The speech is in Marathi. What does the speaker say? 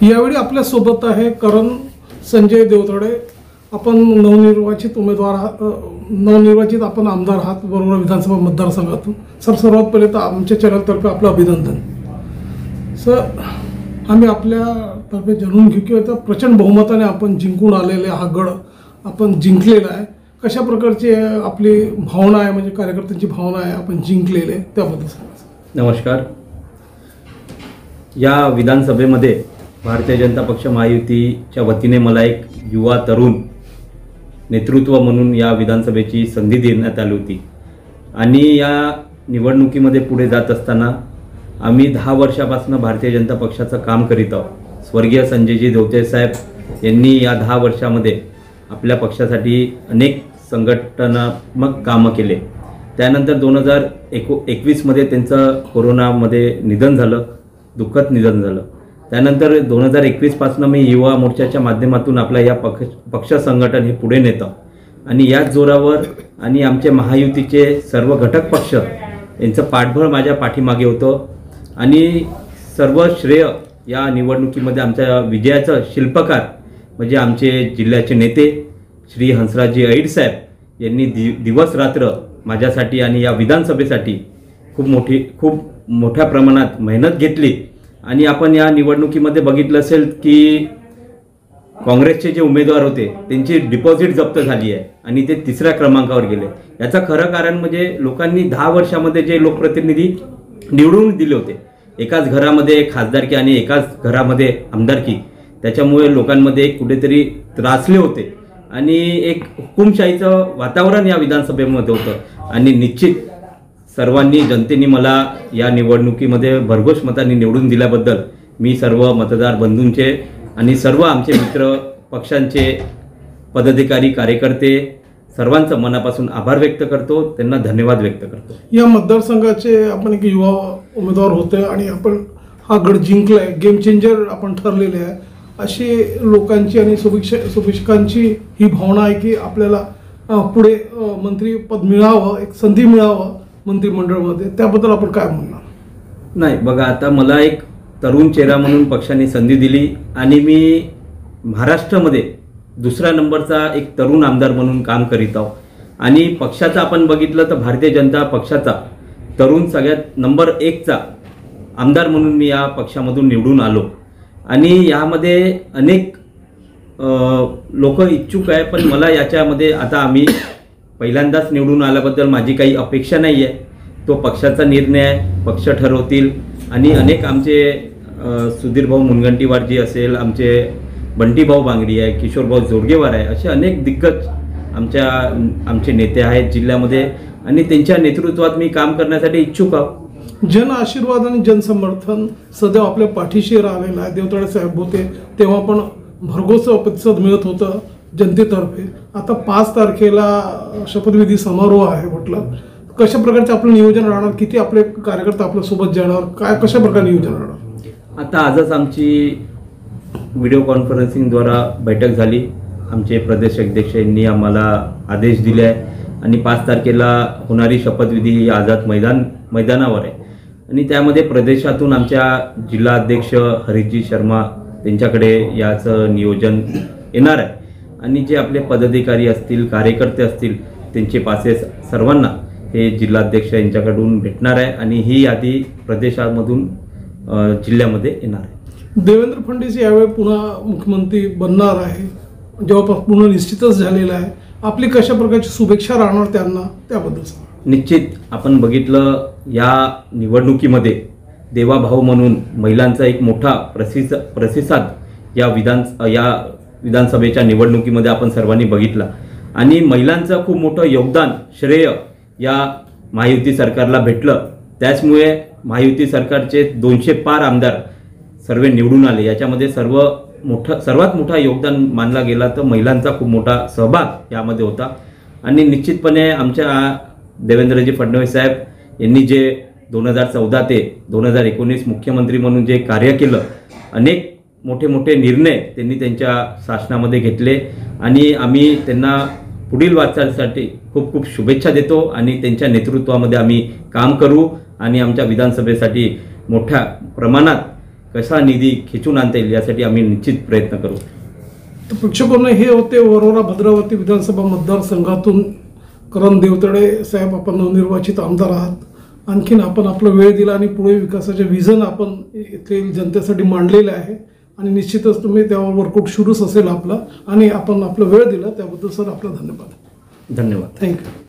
यावेळी आपल्या सोबत आहे करण संजय देवतडे। आपण नवनिर्वाचित आपण आमदार आहात बरोबर विधानसभा मतदारसंघातून। सर सर्वात पहिले तर आमच्या चॅनलतर्फे आपलं अभिनंदन। सर आम्ही आपल्या तर्फे जाणून घेऊ की आता प्रचंड बहुमताने आपण जिंकून आलेले हा गड आपण जिंकलेला आहे। कशा प्रकारची आपली भावना आहे म्हणजे कार्यकर्त्यांची भावना आहे आपण जिंकलेले त्याबद्दल सांगा। नमस्कार। या विधानसभेमध्ये भारतीय जनता पक्ष महायुतीच्या वतीने मला एक युवा तरुण नेतृत्व म्हणून या विधानसभेची संधी देण्यात आली होती आणि या निवडणुकीमध्ये पुढे जात असताना आम्ही 10 वर्षापासून भारतीय जनता पक्षाचं काम करीत आहोत। स्वर्गीय संजयजी देवतडे साहेब यांनी या 10 वर्षामध्ये आपल्या पक्षासाठी अनेक संघटनात्मक कामं केले। त्यानंतर 2021 मध्ये त्यांचं कोरोनामध्ये निधन झालं, दुःखद निधन झालं। त्यानंतर 2021 पासून मी युवा मोर्चाच्या माध्यमातून आपल्या या पक्ष संघटन हे पुढे नेतो आणि याच जोरावर आणि आमचे महायुतीचे सर्व घटक पक्ष यांचं पाठबळ माझ्या पाठीमागे होतं आणि सर्व श्रेय या निवडणुकीमध्ये आमच्या विजयाचं शिल्पकार म्हणजे आमचे जिल्ह्याचे नेते श्री हंसराजजी अहिर साहेब यांनी दिवस रात्र माझ्यासाठी आणि या विधानसभेसाठी खूप मोठ्या प्रमाणात मेहनत घेतली। आणि आपण या निवडणुकीमध्ये बघितलं असेल की काँग्रेसचे जे उमेदवार होते त्यांची डिपॉझिट जप्त झाली आहे आणि ते 3ऱ्या क्रमांकावर गेले। याचं खरं कारण म्हणजे लोकांनी 10 वर्षामध्ये जे लोकप्रतिनिधी निवडून दिले होते, एकाच घरामध्ये खासदारकी आणि एकाच घरामध्ये आमदारकी, त्याच्यामुळे लोकांमध्ये कुठेतरी त्रासले होते आणि एक हुकुमशाहीचं वातावरण या विधानसभेमध्ये होतं। आणि निश्चित सर्वांनी जनतेने मला या निवडणुकीमध्ये भरघोस मतांनी निवडून दिल्याबद्दल मी सर्व मतदार बंधूंचे आणि सर्व आमचे मित्र पक्षांचे पदाधिकारी कार्यकर्ते सर्वांचं मनापासून आभार व्यक्त करतो, त्यांना धन्यवाद व्यक्त करतो। या मतदारसंघाचे आपण एक युवा उमेदवार होते आणि आपण हा गड जिंकलाय, गेम चेंजर आपण ठरलेले आहे अशी लोकांची आणि शुभेच्छुकांची ही भावना आहे की आपल्याला पुढे मंत्रीपद मिळावं, एक संधी मिळावं मंत्रिमंडळामध्ये, त्याबद्दल आपण काय म्हणणार? नाही बघा, आता मला एक तरुण चेहरा म्हणून पक्षाने संधी दिली आणि मी महाराष्ट्रामध्ये 2रा नंबरचा एक तरुण आमदार म्हणून काम करीत आहो आणि पक्षाचा आपण बघितलं तर भारतीय जनता पक्षाचा तरुण सगळ्यात नंबर 1चा आमदार म्हणून मी या पक्षामधून निवडून आलो आणि यामध्ये अनेक लोक इच्छुक आहे, पण मला याच्यामध्ये आता आम्ही पहिल्यांदाच निवडून आल्याबद्दल माझी काही अपेक्षा नाही आहे। तो पक्षाचा निर्णय आहे, पक्ष ठरवतील आणि अनेक आमचे सुधीर भाऊ मुनगंटीवार जी असेल, आमचे बंटी भाऊ बांगडी आहे, किशोर भाऊ जोडगेवार आहे, असे अनेक दिग्गज आमचे नेते आहेत जिल्ह्यामध्ये आणि त्यांच्या नेतृत्वात मी काम करण्यासाठी इच्छुक आहे। जन आशीर्वाद आणि जनसमर्थन सदैव आपल्या पाठीशी राहिलेलं आहे। देवतडे साहेब होते तेव्हा पण भरघोस प्रतिसाद मिळत होतं जनतेतर्फे। आता 5 तारखेला शपथविधी समारोह आहे, म्हटलं कशा प्रकारचे आपलं नियोजन राहणार, किती आपले कार्यकर्ते आपल्या सोबत जाणार, काय कशा प्रकारे नियोजन राहणार? आता आजच आमची व्हिडिओ कॉन्फरन्सिंगद्वारा बैठक झाली। आमचे प्रदेश अध्यक्ष यांनी आम्हाला आदेश दिले आहे आणि 5 तारखेला होणारी शपथविधी ही आझाद मैदानावर आहे आणि त्यामध्ये प्रदेशातून आमच्या जिल्हा अध्यक्ष हरीशजी शर्मा त्यांच्याकडे याचं नियोजन येणार आहे आणि जे आपले पदाधिकारी असतील, कार्यकर्ते असतील, त्यांचे पासेस सर्वांना हे जिल्हाध्यक्ष यांच्याकडून भेटणार आहे आणि ही यादी प्रदेशामधून जिल्ह्यामध्ये येणार आहे। देवेंद्र फडणवीस यावेळी पुन्हा मुख्यमंत्री बनणार आहे, जवळपास पूर्ण निश्चितच झालेला आहे। आपली कशा प्रकारची शुभेच्छा राहणार त्यांना, त्याबद्दल सांगा। निश्चित आपण बघितलं या निवडणुकीमध्ये देवाभाऊ म्हणून महिलांचा एक मोठा प्रतिसाद या विधानसभेच्या निवडणुकीमध्ये आपण सर्वांनी बघितला आणि महिलांचं खूप मोठं योगदान श्रेय या महायुती सरकारला भेटलं। त्याचमुळे महायुती सरकारचे 200 पार आमदार सर्व निवडून आले। याच्यामध्ये सर्वात मोठा योगदान मानला गेला तर महिलांचा खूप मोठा सहभाग यामध्ये होता आणि निश्चितपणे आमच्या देवेंद्रजी फडणवीस साहेब यांनी जे 2014 ते 2019 मुख्यमंत्री म्हणून जे कार्य केलं, अनेक मोठे निर्णय त्यांनी त्यांच्या शासनामध्ये घेतले आणि आम्ही त्यांना पुढील वाटचालीसाठी खूप शुभेच्छा देतो आणि त्यांच्या नेतृत्वामध्ये आम्ही काम करू आणि आमच्या विधानसभेसाठी मोठ्या प्रमाणात कसा निधी खेचून आणता येईल यासाठी आम्ही निश्चित प्रयत्न करू. तर प्रेक्षकांना हे होते वरोरा भद्रावती विधानसभा मतदारसंघातून करण देवतळे साहेब आपण नवनिर्वाचित आमदार आहात. आणखीन आपण आपला वेळ दिला आणि पुढे विकासाचे विजन आपण इथे जनतेसाठी मांडलेले आहे आणि निश्चितच तुम्ही त्यावर वर्कआउट सुरूच असेल आपला आणि आपण आपला वेळ दिला त्याबद्दल सर आपला धन्यवाद. धन्यवाद. थँक्यू.